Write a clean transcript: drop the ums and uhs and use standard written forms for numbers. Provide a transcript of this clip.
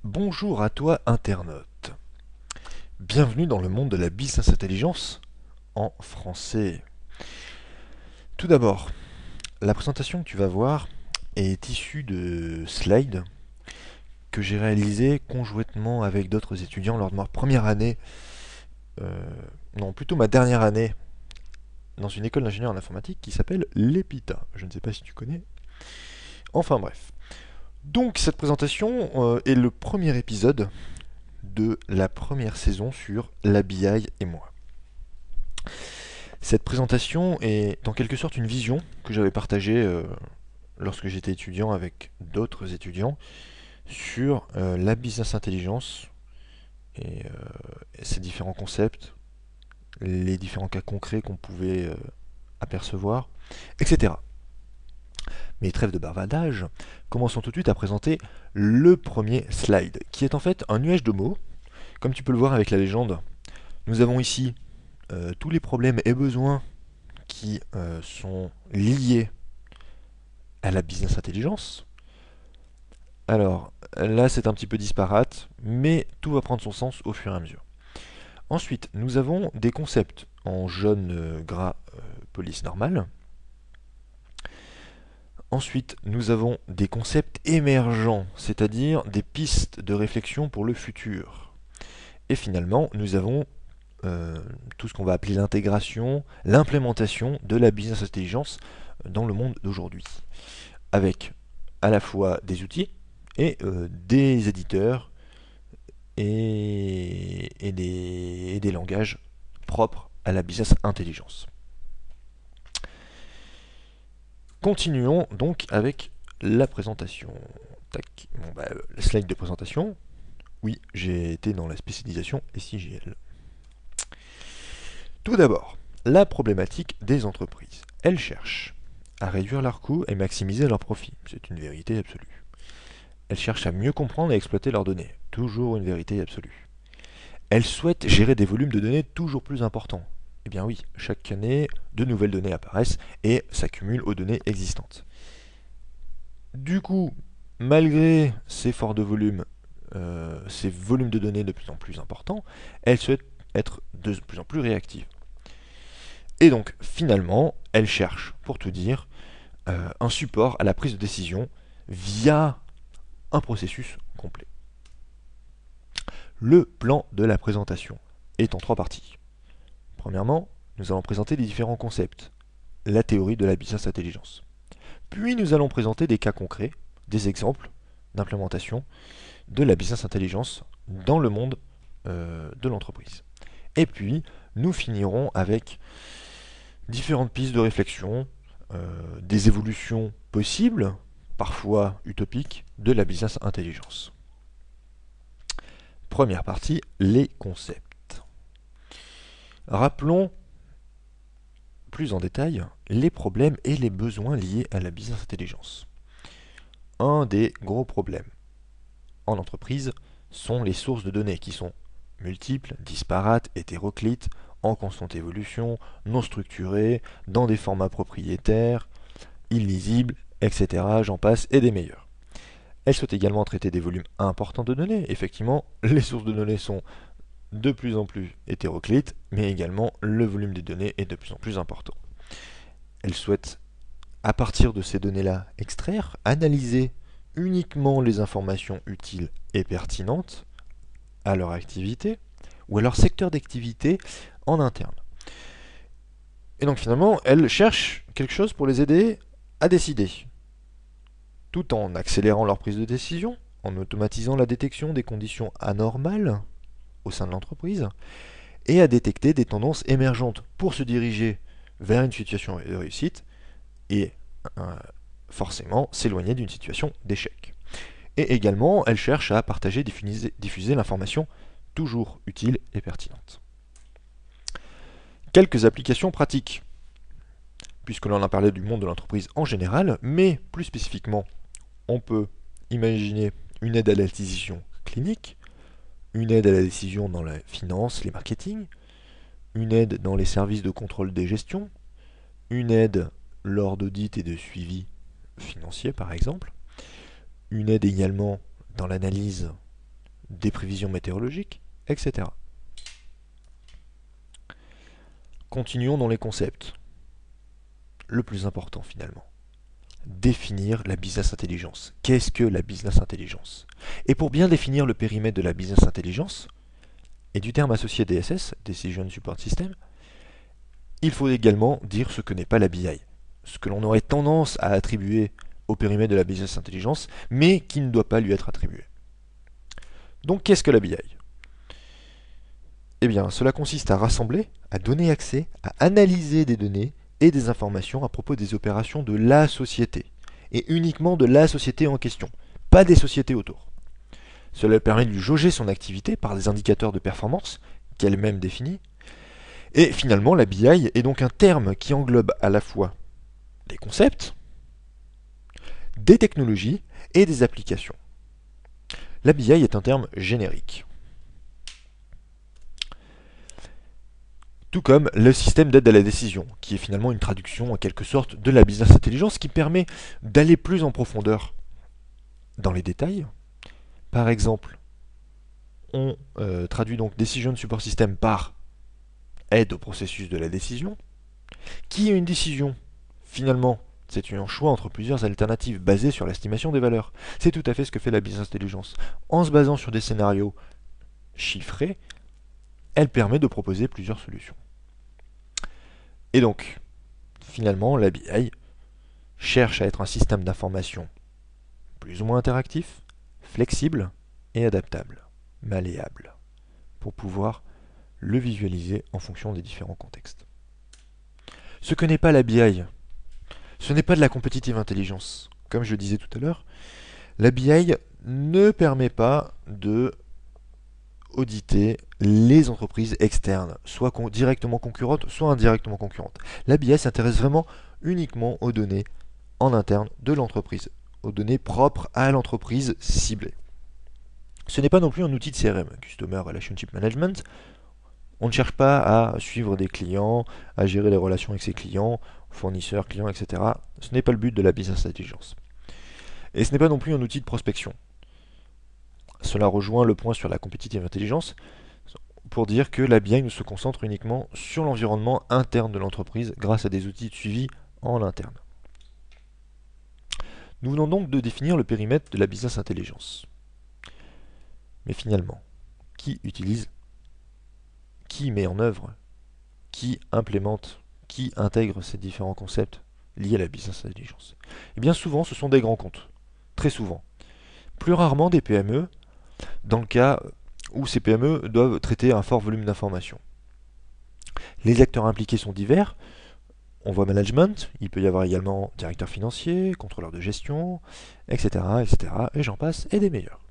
Bonjour à toi internaute. Bienvenue dans le monde de la business intelligence en français. Tout d'abord, la présentation que tu vas voir est issue de slides que j'ai réalisés conjointement avec d'autres étudiants lors de ma première année, non plutôt ma dernière année dans une école d'ingénieur en informatique qui s'appelle l'EPITA. Je ne sais pas si tu connais. Enfin bref. Donc cette présentation est le premier épisode de la première saison sur l'ABI et moi. Cette présentation est en quelque sorte une vision que j'avais partagée lorsque j'étais étudiant avec d'autres étudiants sur la business intelligence et ses différents concepts, les différents cas concrets qu'on pouvait apercevoir, etc. Mais trêve de bavardage, commençons tout de suite à présenter le premier slide, qui est en fait un nuage de mots. Comme tu peux le voir avec la légende, nous avons ici tous les problèmes et besoins qui sont liés à la business intelligence. Alors là, c'est un petit peu disparate, mais tout va prendre son sens au fur et à mesure. Ensuite, nous avons des concepts en jaune gras police normale. Ensuite, nous avons des concepts émergents, c'est-à-dire des pistes de réflexion pour le futur. Et finalement, nous avons tout ce qu'on va appeler l'intégration, l'implémentation de la business intelligence dans le monde d'aujourd'hui, avec à la fois des outils et des éditeurs et des langages propres à la business intelligence. Continuons donc avec la présentation. Tac. Bon, slide de présentation. Oui, j'ai été dans la spécialisation SIGL. Tout d'abord, la problématique des entreprises. Elles cherchent à réduire leurs coûts et maximiser leurs profits. C'est une vérité absolue. Elles cherchent à mieux comprendre et exploiter leurs données. Toujours une vérité absolue. Elles souhaitent gérer des volumes de données toujours plus importants. Eh bien oui, chaque année, de nouvelles données apparaissent et s'accumulent aux données existantes. Du coup, malgré ces forts de volume, ces volumes de données de plus en plus importants, elles souhaitent être de plus en plus réactives. Et donc, finalement, elles cherchent, pour tout dire, un support à la prise de décision via un processus complet. Le plan de la présentation est en 3 parties. Premièrement, nous allons présenter les différents concepts, la théorie de la business intelligence. Puis nous allons présenter des cas concrets, des exemples d'implémentation de la business intelligence dans le monde de l'entreprise. Et puis, nous finirons avec différentes pistes de réflexion, des évolutions possibles, parfois utopiques, de la business intelligence. Première partie, les concepts. Rappelons plus en détail les problèmes et les besoins liés à la business intelligence. Un des gros problèmes en entreprise sont les sources de données qui sont multiples, disparates, hétéroclites, en constante évolution, non structurées, dans des formats propriétaires, illisibles, etc. J'en passe, et des meilleurs. Elle souhaite également traiter des volumes importants de données. Effectivement, les sources de données sont de plus en plus hétéroclites, mais également le volume des données est de plus en plus important. Elle souhaite, à partir de ces données-là, extraire, analyser uniquement les informations utiles et pertinentes à leur activité ou à leur secteur d'activité en interne. Et donc finalement, elles cherchent quelque chose pour les aider à décider, tout en accélérant leur prise de décision, en automatisant la détection des conditions anormales au sein de l'entreprise, et à détecter des tendances émergentes pour se diriger vers une situation de réussite et forcément s'éloigner d'une situation d'échec. Et également, elle cherche à partager, diffuser l'information toujours utile et pertinente. Quelques applications pratiques, puisque l'on a parlé du monde de l'entreprise en général, mais plus spécifiquement, on peut imaginer une aide à l'acquisition clinique, une aide à la décision dans la finance, les marketing, une aide dans les services de contrôle des gestions, une aide lors d'audits et de suivi financier par exemple, une aide également dans l'analyse des prévisions météorologiques, etc. Continuons dans les concepts. Le plus important finalement. Définir la business intelligence. Qu'est-ce que la business intelligence? Et pour bien définir le périmètre de la business intelligence, et du terme associé DSS, Decision Support System, il faut également dire ce que n'est pas la BI. Ce que l'on aurait tendance à attribuer au périmètre de la business intelligence, mais qui ne doit pas lui être attribué. Donc qu'est-ce que la BI? Eh bien, cela consiste à rassembler, à donner accès, à analyser des données et des informations à propos des opérations de la société, et uniquement de la société en question, pas des sociétés autour. Cela permet de lui jauger son activité par des indicateurs de performance, qu'elle-même définit, et finalement la BI est donc un terme qui englobe à la fois des concepts, des technologies et des applications. La BI est un terme générique. Tout comme le système d'aide à la décision, qui est finalement une traduction en quelque sorte de la business intelligence qui permet d'aller plus en profondeur dans les détails. Par exemple, on traduit donc Decision Support System par aide au processus de la décision. Qui est une décision? Finalement, c'est un choix entre plusieurs alternatives basées sur l'estimation des valeurs. C'est tout à fait ce que fait la business intelligence. En se basant sur des scénarios chiffrés, elle permet de proposer plusieurs solutions. Et donc, finalement, la BI cherche à être un système d'information plus ou moins interactif, flexible et adaptable, malléable, pour pouvoir le visualiser en fonction des différents contextes. Ce que n'est pas la BI, ce n'est pas de la competitive intelligence. Comme je le disais tout à l'heure, la BI ne permet pas de auditer les entreprises externes, soit directement concurrentes, soit indirectement concurrentes. La BI s'intéresse vraiment uniquement aux données en interne de l'entreprise, aux données propres à l'entreprise ciblée. Ce n'est pas non plus un outil de CRM, Customer Relationship Management. On ne cherche pas à suivre des clients, à gérer les relations avec ses clients, fournisseurs, clients, etc. Ce n'est pas le but de la business intelligence. Et ce n'est pas non plus un outil de prospection. Cela rejoint le point sur la competitive intelligence pour dire que la BI se concentre uniquement sur l'environnement interne de l'entreprise grâce à des outils de suivi en interne. Nous venons donc de définir le périmètre de la business intelligence. Mais finalement, qui utilise, qui met en œuvre, qui implémente, qui intègre ces différents concepts liés à la business intelligence? Et bien souvent, ce sont des grands comptes. Très souvent. Plus rarement des PME, dans le cas où ces PME doivent traiter un fort volume d'informations. Les acteurs impliqués sont divers. On voit management, il peut y avoir également directeur financier, contrôleur de gestion, etc., etc., et j'en passe, et des meilleurs.